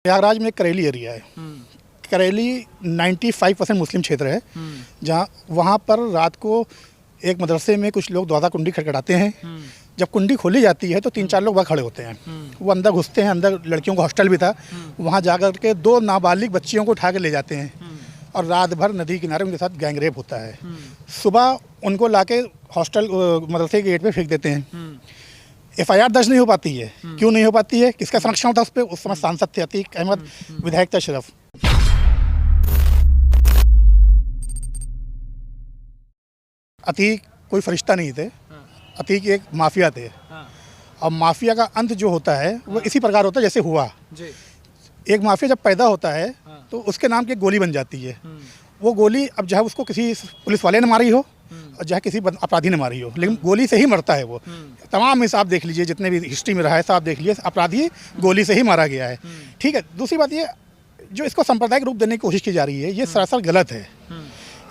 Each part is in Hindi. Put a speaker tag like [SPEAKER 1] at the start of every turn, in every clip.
[SPEAKER 1] प्रयागराज में करेली एरिया है। करेली 95% मुस्लिम क्षेत्र है, जहाँ वहाँ पर रात को एक मदरसे में कुछ लोग दरवाज़ा कुंडी खटखटाते हैं। जब कुंडी खोली जाती है तो 3-4 लोग वहाँ खड़े होते हैं। वो अंदर घुसते हैं, अंदर लड़कियों का हॉस्टल भी था, वहाँ जाकर के 2 नाबालिग बच्चियों को उठा के ले जाते हैं और रात भर नदी किनारे उनके साथ गैंग रेप होता है। सुबह उनको लाके हॉस्टल मदरसे के गेट पे फेंक देते हैं। FIR दर्ज नहीं हो पाती है। क्यों नहीं हो पाती है? किसका संरक्षण था उस पर? उस समय सांसद थे अतीक अहमद, विधायक था शरफ। अतीक कोई फरिश्ता नहीं थे, अतीक एक माफिया थे। और माफिया का अंत जो होता है वो इसी प्रकार होता है जैसे हुआ। एक माफिया जब पैदा होता है तो उसके नाम की गोली बन जाती है। वो गोली अब चाहे उसको किसी पुलिस वाले ने मारी हो और चाहे किसी अपराधी ने मारी हो, लेकिन गोली से ही मरता है वो। तमाम हिसाब देख लीजिए, जितने भी हिस्ट्री में रहा है सब देख लीजिए, अपराधी गोली से ही मारा गया है। ठीक है। दूसरी बात ये, जो इसको सांप्रदायिक रूप देने की कोशिश की जा रही है, ये सरासर गलत है।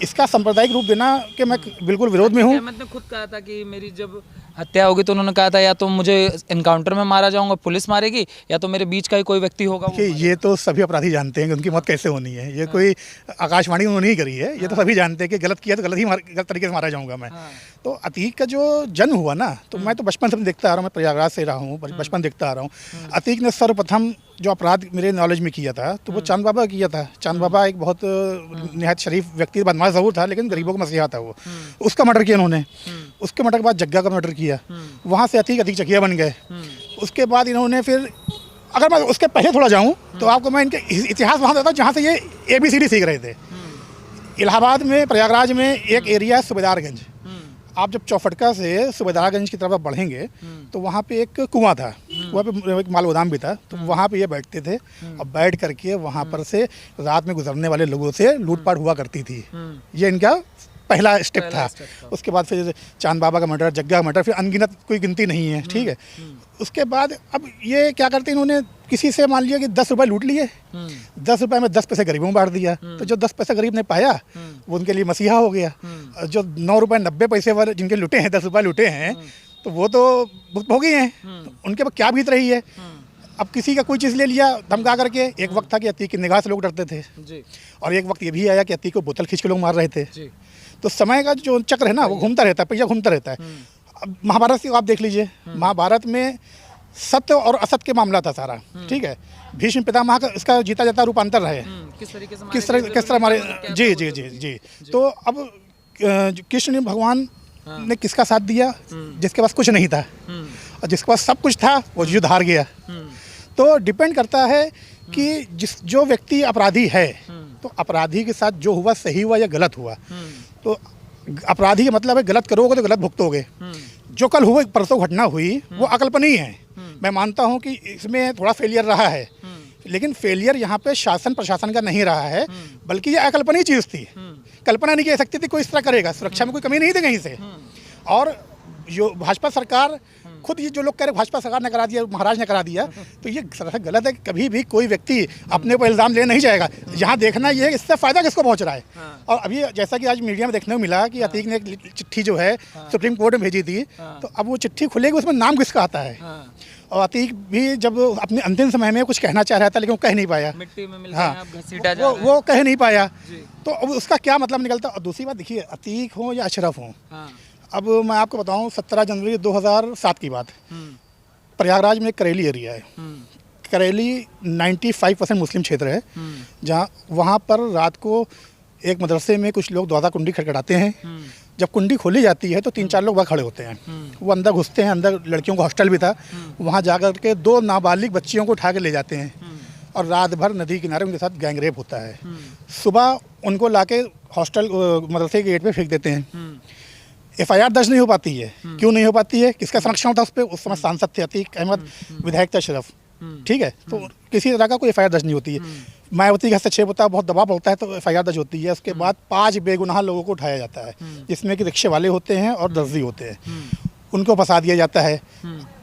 [SPEAKER 1] इसका सांप्रदायिक रूप देना के मैं बिल्कुल विरोध में हूँ।
[SPEAKER 2] अहमद ने खुद कहा था कि मेरी जब हत्या होगी तो उन्होंने कहा था या तो मुझे एनकाउंटर में मारा जाऊंगा, पुलिस मारेगी, या तो मेरे बीच का ही कोई व्यक्ति होगा।
[SPEAKER 1] ये तो सभी अपराधी जानते हैं कि उनकी मौत कैसे होनी है। ये कोई आकाशवाणी उन्होंने नहीं करी है। ये तो सभी जानते हैं कि गलत किया तो गलत तरीके से मारा जाऊंगा मैं। तो अतीक का जो जन्म हुआ ना, तो मैं तो बचपन से देखता आ रहा हूँ। मैं प्रयागराज से रहा हूँ, बचपन देखता आ रहा हूँ। अतीक ने सर्वप्रथम जो अपराध मेरे नॉलेज में किया था तो वो चांद बाबा किया था। चांद बाबा एक बहुत निहायत शरीफ व्यक्ति, बदमाश ज़रूर था लेकिन गरीबों का मसीहा था वो। उसका मर्डर किया उन्होंने। उसके मर्डर के बाद जग्गा का मर्डर किया। वहाँ से अतीक चकिया बन गए। उसके बाद इन्होंने फिर, अगर मैं उसके पहले थोड़ा जाऊँ तो आपको मैं इनके इतिहास वहाँ देता हूँ जहाँ से ये ABCD सीख रहे थे। इलाहाबाद में, प्रयागराज में एक एरिया है सूबेदारगंज। आप जब चौफटका से सूबेदारगंज की तरफ बढ़ेंगे तो वहाँ पे एक कुआं था, वहाँ पे एक माल गोदाम भी था। तो वहाँ पे ये बैठते थे और बैठ करके वहाँ पर से रात में गुजरने वाले लोगों से लूटपाट हुआ करती थी। ये इनका पहला स्टेप था। उसके बाद फिर चांद बाबा का मर्डर, जग्गा का मर्डर, फिर अनगिनत कोई गिनती नहीं है। ठीक है। उसके बाद अब ये क्या करते हैं, इन्होंने किसी से मान लिया कि 10 रुपए लूट लिए, 10 रुपए में 10 पैसे गरीबों में बांट दिया। तो जो 10 पैसे गरीब ने पाया वो उनके लिए मसीहा हो गया। जो 9 रुपए 90 पैसे वाले जिनके लुटे हैं, 10 रुपए लुटे हैं, तो वो तो भुगतभोगी हैं। तो उनके पास क्या बीत रही है। अब किसी का कोई चीज़ ले लिया धमका करके। एक वक्त था कि अतीक की निगाह से लोग डरते थे और एक वक्त ये भी आया कि अतीक को बोतल खींच के लोग मार रहे थे। तो समय का जो चक्र है ना, वो घूमता रहता है, पहिया घूमता रहता है। अब महाभारत की आप देख लीजिए, महाभारत में सत्य और असत्य के मामला था सारा। ठीक है। भीष्म पितामह का इसका जीता जाता रूपांतर रहे, किस तरह हमारे जी। तो अब कृष्ण भगवान ने किसका साथ दिया? जिसके पास कुछ नहीं था, और जिसके पास सब कुछ था वो युद्ध हार गया। तो डिपेंड करता है कि जो व्यक्ति अपराधी है, तो अपराधी के साथ जो हुआ सही हुआ या गलत हुआ। तो अपराधी का मतलब है गलत करोगे तो गलत भुगतोगे। जो कल हुए, परसों घटना हुई, वो अकल्पनीय है। मैं मानता हूँ कि इसमें थोड़ा फेलियर रहा है, लेकिन फेलियर यहाँ पे शासन प्रशासन का नहीं रहा है, बल्कि ये अकल्पनीय चीज़ थी। कल्पना नहीं की सकती थी कोई इस तरह करेगा। सुरक्षा में कोई कमी नहीं थी कहीं से। और जो भाजपा सरकार, खुद ये जो लोग कह रहे भाजपा सरकार ने करा दिया, महाराज ने करा दिया, तो ये गलत है। कभी भी कोई व्यक्ति अपने को इल्ज़ाम लेने नहीं जाएगा। यहाँ देखना ये है इससे फ़ायदा किसको पहुँच रहा है। और अभी जैसा कि आज मीडिया में देखने को मिला कि अतीक ने एक चिट्ठी जो है सुप्रीम कोर्ट में भेजी थी, तो अब वो चिट्ठी खुलेगी, उसमें नाम किसका आता है। और अतीक भी जब अपने अंतिम समय में कुछ कहना चाह रहा था लेकिन वो कह नहीं पाया। मिट्टी में वो कह नहीं पाया, तो अब उसका क्या मतलब निकलता। और दूसरी बात देखिए, अतीक हो या अशरफ हो, अब मैं आपको बताऊं 17 जनवरी 2007 की बात, प्रयागराज में करेली एरिया है। करेली 95% मुस्लिम क्षेत्र है, जहाँ वहाँ पर रात को एक मदरसे में कुछ लोग दरवाज़ा कुंडी खटखटाते हैं। जब कुंडी खोली जाती है तो 3-4 लोग वहाँ खड़े होते हैं। वो अंदर घुसते हैं, अंदर लड़कियों का हॉस्टल भी था, वहाँ जाकर के 2 नाबालिग बच्चियों को उठा के ले जाते हैं और रात भर नदी किनारे उनके साथ गैंग रेप होता है। सुबह उनको लाके हॉस्टल मदरसे के गेट पे फेंक देते हैं। FIR दर्ज नहीं हो पाती है। क्यों नहीं हो पाती है? किसका संरक्षण था उस पर? उस समय सांसद थे अतीक अहमद, विधायक था शरफ। ठीक है। तो किसी तरह का कोई FIR दर्ज नहीं होती है। मायावती का हस्तक्षेप होता है, बहुत दबाव होता है, तो FIR दर्ज होती है। उसके बाद 5 बेगुनाह लोगों को उठाया जाता है, जिसमें कि रिक्शे वाले होते हैं और दर्जी होते हैं। उनको फंसा दिया जाता है।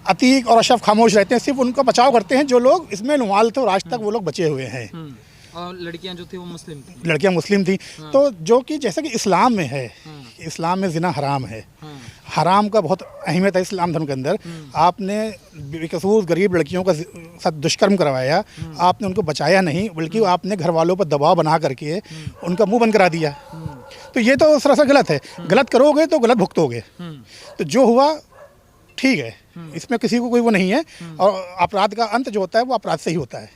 [SPEAKER 1] अतीक और अशरफ खामोश रहते हैं, सिर्फ उनका बचाव करते हैं जो लोग इसमें इन्वॉल्व थे और आज तक वो लोग बचे हुए हैं। और
[SPEAKER 2] लड़कियां जो थी वो मुस्लिम थी।
[SPEAKER 1] लड़कियां मुस्लिम थी। तो जो कि जैसे कि इस्लाम में है, इस्लाम में जिना हराम है। हराम का बहुत अहमियत है इस्लाम धर्म के अंदर। आपने बेकसूर गरीब लड़कियों का साथ दुष्कर्म करवाया, आपने उनको बचाया नहीं, बल्कि आपने घर वालों पर दबाव बना करके उनका मुंह बंद करा दिया। तो ये तो सरासर गलत है। गलत करोगे तो गलत भुगतोगे। तो जो हुआ ठीक है, इसमें किसी को कोई वो नहीं है, और अपराध का अंत जो होता है वो अपराध से ही होता है।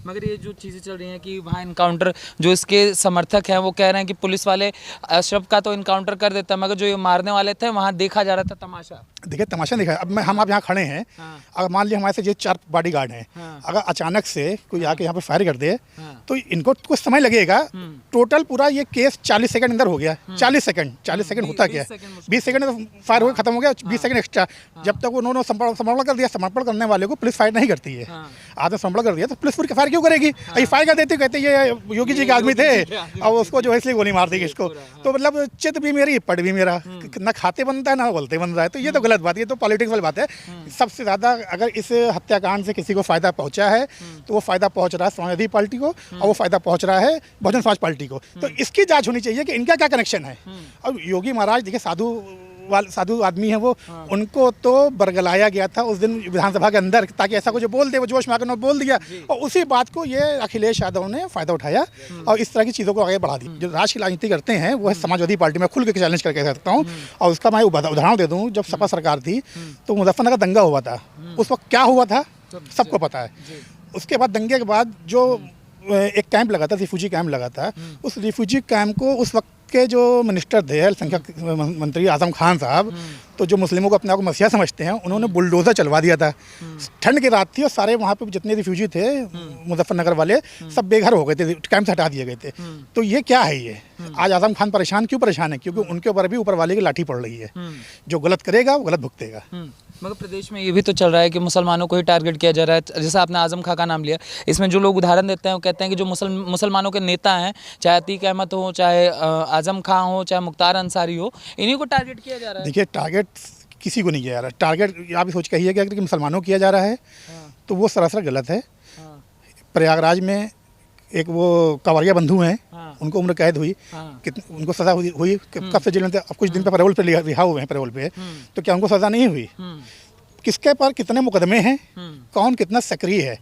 [SPEAKER 2] मगर ये जो चीज़ें चल रही हैं कि वहाँ इनकाउंटर, जो इसके समर्थक हैं वो कह रहे हैं कि पुलिस वाले अशरफ का तो इनकाउंटर कर देता है, मगर जो ये मारने वाले थे वहाँ देखा जा रहा था तमाशा।
[SPEAKER 1] देखिए तमाशा देखा, अब हम आप यहाँ खड़े हैं, अगर मान लिया हमारे से ये 4 बॉडीगार्ड हैं, अगर अचानक से कोई आके यहाँ पे फायर कर दे तो इनको कुछ समय लगेगा। टोटल पूरा ये केस 40 सेकंड अंदर हो गया। 40 सेकंड होता क्या है, 20 सेकंड में फायर हो खत्म हो गया, 20 सेकंड एक्स्ट्रा। जब तक उन्होंने समर्पण कर दिया, समर्पण करने वाले को पुलिस फायर नहीं करती है। आपने समर्पण कर दिया तो पुलिस पूरी फायर क्यों करेगी? ये फायर कर देती, कहते ये योगी जी के आदमी थे और उसको जो है इसलिए गोली मार दी इसको। तो मतलब चित भी मेरी पट भी मेरा, ना खाते बनता है ना बोलते बन रहा है। तो ये तो गलत बात, ये तो पॉलिटिक्स वाली बात है। सबसे ज़्यादा अगर इस हत्याकांड से किसी को फ़ायदा पहुंचा है तो वो फ़ायदा पहुंच रहा है समाजवादी पार्टी को, और वो फ़ायदा पहुंच रहा है बहुजन समाज पार्टी को। तो इसकी जांच होनी चाहिए कि इनका क्या कनेक्शन है। अब योगी महाराज देखिए साधु आदमी है वो, उनको तो बरगलाया गया था उस दिन विधानसभा के अंदर, ताकि ऐसा कुछ बोल दे, वो जोश में आकर बोल दिया, और उसी बात को ये अखिलेश यादव ने फ़ायदा उठाया और इस तरह की चीज़ों को आगे बढ़ा दी। जो राष्ट्र की राजनीति करते हैं वो है समाजवादी पार्टी में खुल के चैलेंज करके सकता हूँ। और उसका मैं उदाहरण दे दूँ, जब सपा सरकार थी तो मुजफ्फरनगर दंगा हुआ था, उस वक्त क्या हुआ था सबको पता है। उसके बाद दंगे के बाद जो एक कैंप लगा था, रिफ्यूजी कैंप लगा था, उस रिफ्यूजी कैंप को उस वक्त के जो मिनिस्टर थे, अल्पसंख्यक मंत्री आजम खान साहब, तो जो मुस्लिमों को अपने आप को मसीहा समझते हैं, उन्होंने बुलडोज़र चलवा दिया था। ठंड की रात थी और सारे वहाँ पे जितने रिफ्यूजी थे मुजफ्फरनगर वाले सब बेघर हो गए थे, कैंप से हटा दिए गए थे। तो ये क्या है ये? आज आजम खान परेशान क्यों परेशान है? क्योंकि उनके ऊपर भी ऊपर वाले की लाठी पड़ रही है। जो गलत करेगा वो गलत भुगतेगा।
[SPEAKER 2] मगर प्रदेश में ये भी तो चल रहा है कि मुसलमानों को ही टारगेट किया जा रहा है। जैसे आपने आजम खां का नाम लिया, इसमें जो लोग उदाहरण देते हैं वो कहते हैं कि जो मुसलमानों के नेता हैं, चाहे अतीक अहमद हो, चाहे आजम खां हो, चाहे मुख्तार अंसारी हो, इन्हीं को टारगेट किया जा रहा है।
[SPEAKER 1] देखिए टारगेट किसी को नहीं किया जा रहा। टारगेट आप सोच कहिएगा कि मुसलमानों को किया जा रहा है, तो वो सरासर गलत है। प्रयागराज में एक वो कांवरिया बंधु हैं, उनको उम्र कैद हुई, उनको सज़ा हुई कब से जेल में थे, अब कुछ दिन पे पैरोल पे रिहा हुए हैं पैरोल पे। तो क्या उनको सज़ा नहीं हुई? किसके पर कितने मुकदमे हैं, कौन कितना सक्रिय है?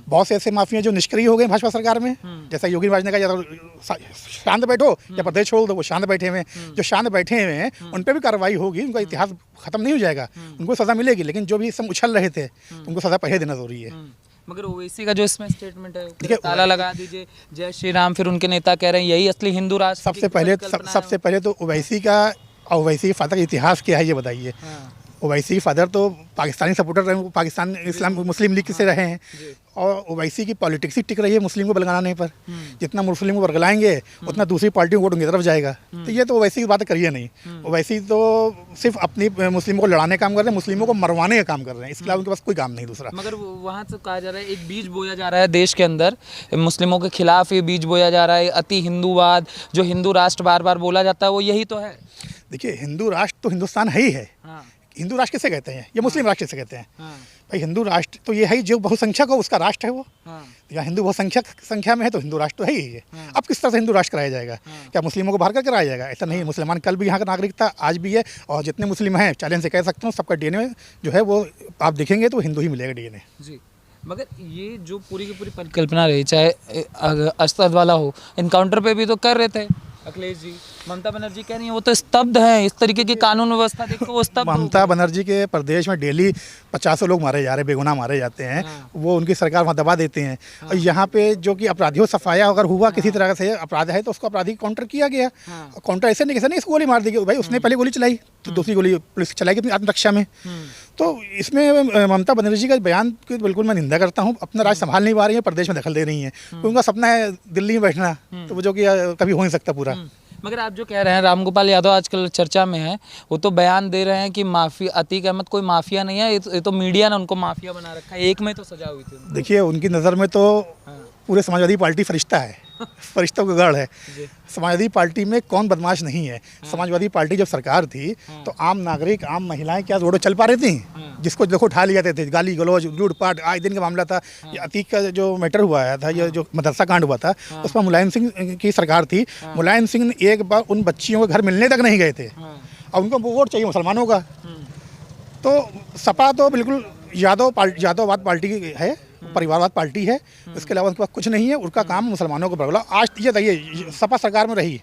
[SPEAKER 1] बहुत से ऐसे माफिया जो निष्क्रिय हो गए भाजपा सरकार में, जैसा योगी महाराज ने कहा, या तो शांत बैठो या प्रदेश छोड़ दो। वो शांत बैठे हुए हैं, जो शांत बैठे हुए हैं उन पर भी कार्रवाई होगी, उनका इतिहास खत्म नहीं हो जाएगा, उनको सज़ा मिलेगी। लेकिन जो भी सब उछल रहे थे उनको सज़ा पहले देना जरूरी है।
[SPEAKER 2] मगर ओवैसी का जो इसमें स्टेटमेंट है, ताला लगा दीजिए जय श्री राम, फिर उनके नेता कह रहे हैं यही असली हिंदू राष्ट्र।
[SPEAKER 1] सबसे पहले तो ओवैसी का और ओवैसी के फादर का इतिहास क्या है ये बताइए। ओवैसी के फादर तो पाकिस्तानी सपोर्टर रहे, पाकिस्तान इस्लाम मुस्लिम लीग से रहे हैं, और ओवैसी की पॉलिटिक्स ही टिक रही है मुस्लिम को बरगलाने पर। जितना मुस्लिम को बरगलाएंगे उतना दूसरी पार्टी को वोट उनकी तरफ जाएगा। तो ये तो ओवैसी की बात करिए नहीं। ओवैसी तो सिर्फ अपनी मुस्लिमों को लड़ाने का काम कर रहे हैं, मुस्लिमों को मरवाने का काम कर रहे हैं, इसके अलावा उनके पास कोई काम नहीं दूसरा।
[SPEAKER 2] मगर वहाँ से कहा जा रहा है एक बीज बोया जा रहा है देश के अंदर, मुस्लिमों के खिलाफ ये बीज बोया जा रहा है, अति हिंदूवाद, जो हिंदू राष्ट्र बार बार बोला जाता है वो यही तो है। देखिए
[SPEAKER 1] हिंदू राष्ट्र तो हिंदुस्तान है ही है। हिंदू राष्ट्र किसे कहते हैं? ये मुस्लिम राष्ट्र किसे कहते हैं? भाई हिंदू राष्ट्र तो ये है जो बहुसंख्यक हो उसका राष्ट्र है वो। या हिंदू बहुसंख्यक संख्या में है तो हिंदू राष्ट्र तो है ही है। अब किस तरह से हिंदू राष्ट्र कराया जाएगा? क्या मुस्लिमों को बाहर कर कराया जाएगा? ऐसा नहीं। मुसलमान कल भी यहाँ का नागरिक था, आज भी है, और जितने मुस्लिम हैं चैलेंज से कह सकता हूँ सबका डीएनए जो है वो आप देखेंगे तो हिंदू ही मिलेगा डीएनए जी।
[SPEAKER 2] मगर ये जो पूरी की पूरी परिकल्पना रही, चाहे असद वाला हो, इनकाउंटर पे भी तो कर रहे थे अखिलेश जी। ममता बनर्जी कह रही है वो तो स्तब्ध है, इस तरीके की कानून व्यवस्था देखो वो स्तब्ध।
[SPEAKER 1] ममता बनर्जी के प्रदेश में डेली 50 लोग मारे जा रहे हैं, बेगुनाह मारे जाते हैं। वो उनकी सरकार वहाँ दबा देते हैं। और यहाँ पे जो कि अपराधियों सफाया अगर हुआ किसी तरह से अपराध है तो उसको अपराधी काउंटर किया गया। काउंटर ऐसे नहीं इसको गोली मार दी भाई, उसने पहले गोली चलाई तो दूसरी गोली पुलिस चलाएगी अपनी आत्मरक्षा में। तो इसमें ममता बनर्जी का बयान की बिल्कुल मैं निंदा करता हूँ। अपना राज संभाल नहीं पा रही है, प्रदेश में दखल दे रही है। उनका सपना है दिल्ली में बैठना, तो वो जो कि कभी हो नहीं सकता पूरा।
[SPEAKER 2] मगर आप जो कह रहे हैं रामगोपाल यादव आजकल चर्चा में है, वो तो बयान दे रहे हैं कि माफिया, अतीक अहमद कोई माफिया नहीं है, ये तो मीडिया ने उनको माफिया बना रखा है। एक में तो सजा हुई थी।
[SPEAKER 1] देखिए उनकी नज़र में तो पूरे समाजवादी पार्टी फरिश्ता है। फरिश्तों का गढ़ है।
[SPEAKER 2] जी।
[SPEAKER 1] समाजवादी पार्टी में कौन बदमाश नहीं है। समाजवादी पार्टी जब सरकार थी तो आम नागरिक, आम महिलाएं क्या रोडों चल पा रही थी? जिसको देखो उठा लिया जाते थे, गाली गलौज, लूटपाट, आज दिन का मामला था। ये अतीक का जो मैटर हुआ था, ये जो मदरसा कांड हुआ था, उसमें मुलायम सिंह की सरकार थी। मुलायम सिंह ने एक बार उन बच्चियों के घर मिलने तक नहीं गए थे और उनको वोट चाहिए मुसलमानों का। तो सपा तो बिल्कुल यादववाद पार्टी है, परिवारवाद पार्टी है, इसके अलावा उनके पास कुछ नहीं है। उनका काम मुसलमानों को भगला। आज ये देखिए, सपा सरकार में रही,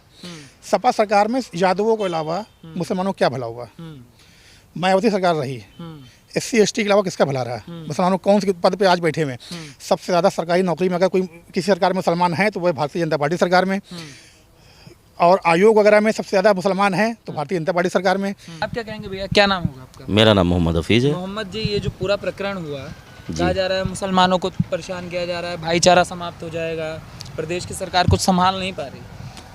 [SPEAKER 1] सपा सरकार में यादवों के अलावा मुसलमानों को क्या भला हुआ? मायावती सरकार रही, SC ST के अलावा किसका भला रहा? मुसलमानों कौन से पद पे आज बैठे हुए? सबसे ज़्यादा सरकारी नौकरी में अगर कोई किसी सरकार में मुसलमान है तो वह भारतीय जनता पार्टी सरकार में, और आयोग वगैरह में सबसे ज़्यादा मुसलमान हैं तो भारतीय जनता पार्टी सरकार में।
[SPEAKER 2] आप क्या कहेंगे भैया, क्या नाम होगा आपका?
[SPEAKER 3] मेरा नाम मोहम्मद हफीज़ है।
[SPEAKER 2] मोहम्मद जी, ये जो पूरा प्रकरण हुआ, कहा जा रहा है मुसलमानों को परेशान किया जा रहा है, भाईचारा समाप्त हो जाएगा, प्रदेश की सरकार कुछ संभाल नहीं पा रही।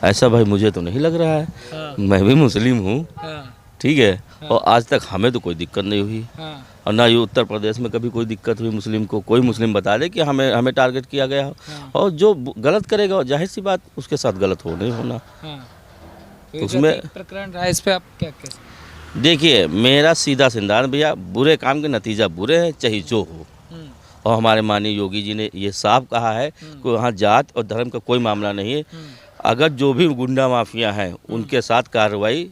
[SPEAKER 3] ऐसा भाई मुझे तो नहीं लग रहा है।
[SPEAKER 2] हाँ।
[SPEAKER 3] मैं भी मुस्लिम हूँ,
[SPEAKER 2] हाँ,
[SPEAKER 3] ठीक है, और आज तक हमें तो कोई दिक्कत नहीं हुई,
[SPEAKER 2] हाँ,
[SPEAKER 3] और ना ये उत्तर प्रदेश में कभी कोई दिक्कत हुई मुस्लिम को। कोई मुस्लिम बता दे कि हमें टारगेट किया गया हो, और जो गलत करेगा जाहिर सी बात उसके साथ गलत हो नहीं होना।
[SPEAKER 2] हाँ।
[SPEAKER 3] तो उसमें
[SPEAKER 2] प्रकरण रहा, इस पे आप क्या कहें?
[SPEAKER 3] देखिए, मेरा सीधा सिद्धांत भैया, बुरे काम के नतीजा बुरे हैं, चाहे जो हो। और हमारे माननीय योगी जी ने ये साफ कहा है कि वहाँ जात और धर्म का कोई मामला नहीं है। अगर जो भी गुंडा माफिया हैं उनके साथ कार्रवाई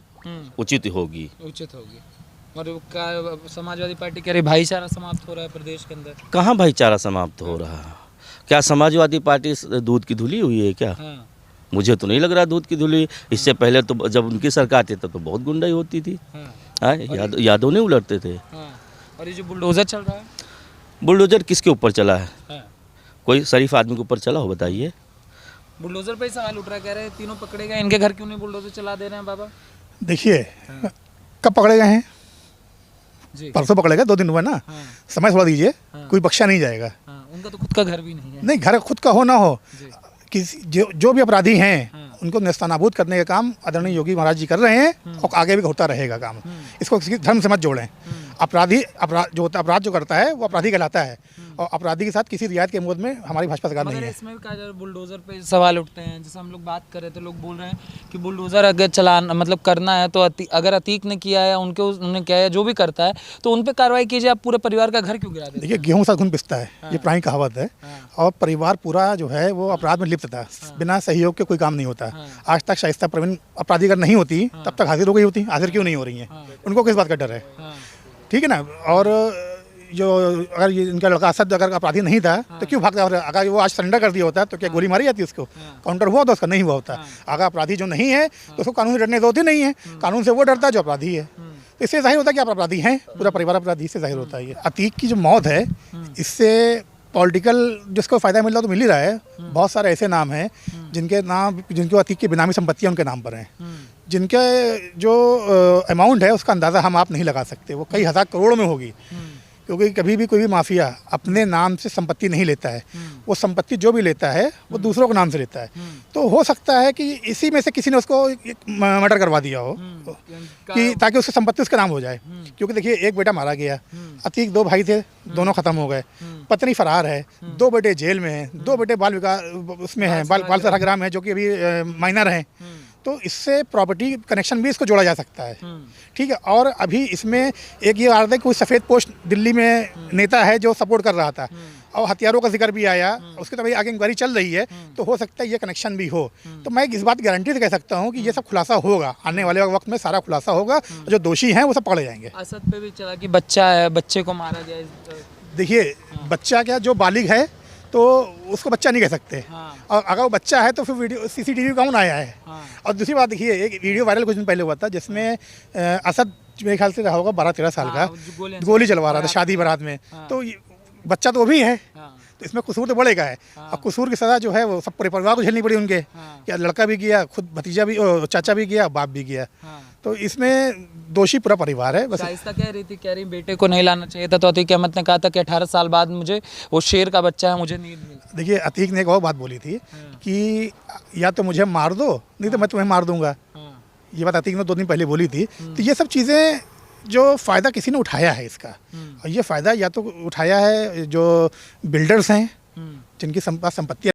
[SPEAKER 3] उचित होगी।
[SPEAKER 2] उचित होगी। और समाजवादी पार्टी कह रही भाईचारा समाप्त हो रहा है प्रदेश के अंदर।
[SPEAKER 3] कहाँ भाईचारा समाप्त हो रहा है? क्या समाजवादी पार्टी दूध की धुली हुई है क्या?
[SPEAKER 2] हाँ।
[SPEAKER 3] मुझे तो नहीं लग रहा दूध की धुली। इससे पहले तो जब उनकी सरकार थी तब तो बहुत गुंडाई होती थी। हाँ, यादव नहीं उलटते थे।
[SPEAKER 2] हाँ। और ये जो बुलडोजर चल रहा है,
[SPEAKER 3] बुलडोजर किसके ऊपर चला है?
[SPEAKER 2] हाँ।
[SPEAKER 3] कोई शरीफ आदमी के ऊपर चला हो, बताइए।
[SPEAKER 2] बुलडोजर पे ही सवाल उठ रहा है, कह रहे हैं तीनों पकड़े गए, इनके घर क्यों नहीं बुलडोजर चला दे रहे हैं बाबा?
[SPEAKER 1] देखिए, कब पकड़े गए हैं?
[SPEAKER 2] जी।
[SPEAKER 1] परसों पकड़े गए, 2 दिन हुआ ना।
[SPEAKER 2] हाँ।
[SPEAKER 1] समय थोड़ा दीजिए,
[SPEAKER 2] हाँ।
[SPEAKER 1] कोई बख्शा नहीं जाएगा।
[SPEAKER 2] हाँ, उनका तो खुद का घर भी नहीं है।
[SPEAKER 1] नहीं, घर खुद का हो ना हो,
[SPEAKER 2] जी।
[SPEAKER 1] किसी जो भी अपराधी हैं
[SPEAKER 2] हाँ।
[SPEAKER 1] उनको नेस्तनाबूद करने का काम आदरणीय योगी महाराज जी कर रहे हैं और आगे भी होता रहेगा काम। इसको किसी धर्म से मत जोड़ें। अपराध जो करता है वो अपराधी कहलाता है, और अपराधी के साथ किसी रियायत के मोद में हमारी भाजपा सरकार नहीं
[SPEAKER 2] मगर
[SPEAKER 1] है।
[SPEAKER 2] इसमें भी कहा जा रहा है बुलडोजर पे सवाल उठते हैं। जैसे हम लोग बात कर रहे थे, लोग बोल रहे हैं कि बुलडोजर अगर चलाना मतलब करना है तो अगर अतीक ने किया है, उन्होंने किया है, जो भी करता है तो उन पे कार्रवाई कीजिए। आप पूरे परिवार का घर क्यों गिरा देते हैं?
[SPEAKER 1] देखिए, गेहूं साथ घुन पिसता है, ये पुरानी कहावत है। और परिवार पूरा जो है वो अपराध में लिप्त था। बिना सहयोग के कोई काम नहीं होता। आज तक शाइस्ता प्रवीण अपराधी अगर नहीं होती तब तक हाजिर हो गई होती। हाजिर क्यों नहीं हो रही है? उनको किस बात का डर है? ठीक है ना। और जो अगर ये इनका लड़का असद अगर अपराधी नहीं था तो क्यों भागता? अगर वो आज सरेंडर कर दिया होता तो क्या गोली मारी जाती उसको? काउंटर हुआ तो उसका नहीं हुआ होता। अगर अपराधी जो नहीं है तो उसको कानून से डरने तो नहीं है। कानून से वो डरता है जो अपराधी है। तो इससे जाहिर होता है कि आप अपराधी हैं, पूरा परिवार अपराधी से जाहिर होता है। ये अतीक की जो मौत है, इससे पॉलिटिकल जिसको फ़ायदा मिल रहा तो मिल ही रहा है। बहुत सारे ऐसे नाम हैं जिनको अतीक की बेनामी संपत्तियाँ उनके नाम पर हैं, जिनके जो अमाउंट है उसका अंदाज़ा हम आप नहीं लगा सकते। वो कई हज़ार करोड़ में होगी, क्योंकि कभी भी कोई भी माफिया अपने नाम से संपत्ति नहीं लेता है। वो संपत्ति जो भी लेता है वो दूसरों के नाम से लेता है। तो हो सकता है कि इसी में से किसी ने उसको मर्डर करवा दिया हो कि ताकि उसकी संपत्ति उसके नाम हो जाए। क्योंकि देखिए, एक बेटा मारा गया, अतीक 2 भाई थे, दोनों खत्म हो गए, पत्नी फरार है, 2 बेटे जेल में हैं, 2 बेटे बाल विकास उसमें हैं, बाल सराग्राम है, जो कि अभी माइनर हैं। तो इससे प्रॉपर्टी कनेक्शन भी इसको जोड़ा जा सकता है। ठीक है। और अभी इसमें एक ये आ रहा था कि कोई सफ़ेद पोस्ट दिल्ली में नेता है जो सपोर्ट कर रहा था, और हथियारों का जिक्र भी आया। उसकी तो भाई आगे इंक्वायरी चल रही है, तो हो सकता है ये कनेक्शन भी हो। तो मैं इस बात की गारंटी से कह सकता हूँ कि ये सब खुलासा होगा, आने वाले वक्त में सारा खुलासा होगा। जो दोषी हैं वो सब पकड़े जाएंगे।
[SPEAKER 2] असद पे भी चला कि बच्चा है, बच्चे को मारा गया।
[SPEAKER 1] देखिए, बच्चा क्या, जो बालिग है तो उसको बच्चा नहीं कह सकते। और अगर वो बच्चा है तो फिर वीडियो CCTV कौन आया है? और दूसरी बात देखिए, एक वीडियो वायरल कुछ दिन पहले हुआ था जिसमें असद मेरे ख्याल से रहा होगा 12-13 साल का, गोली चलवा रहा था शादी बारात में। तो बच्चा तो वो भी है, तो इसमें कसूर तो बढ़ेगा है। और कसूर की सज़ा जो है वो सब पूरे परिवार को झेलनी पड़ी उनके। क्या लड़का भी गया, खुद भतीजा भी, चाचा भी गया, बाप भी गया। तो इसमें दोषी पूरा परिवार है। बस
[SPEAKER 2] शाइस्ता कह रही थी, कह रही बेटे को नहीं लाना चाहिए था, तो अतीक अहमद ने कहा था कि 18 साल बाद मुझे वो शेर का बच्चा है, मुझे नींद मिली।
[SPEAKER 1] देखिए, अतीक ने एक और बात बोली थी कि या तो मुझे मार दो, नहीं तो मैं तुम्हें मार दूंगा। ये बात अतीक ने 2 दिन पहले बोली थी। तो ये सब चीज़ें जो फ़ायदा किसी ने उठाया है इसका, और ये फ़ायदा या तो उठाया है जो बिल्डर्स हैं जिनकी संपत्ति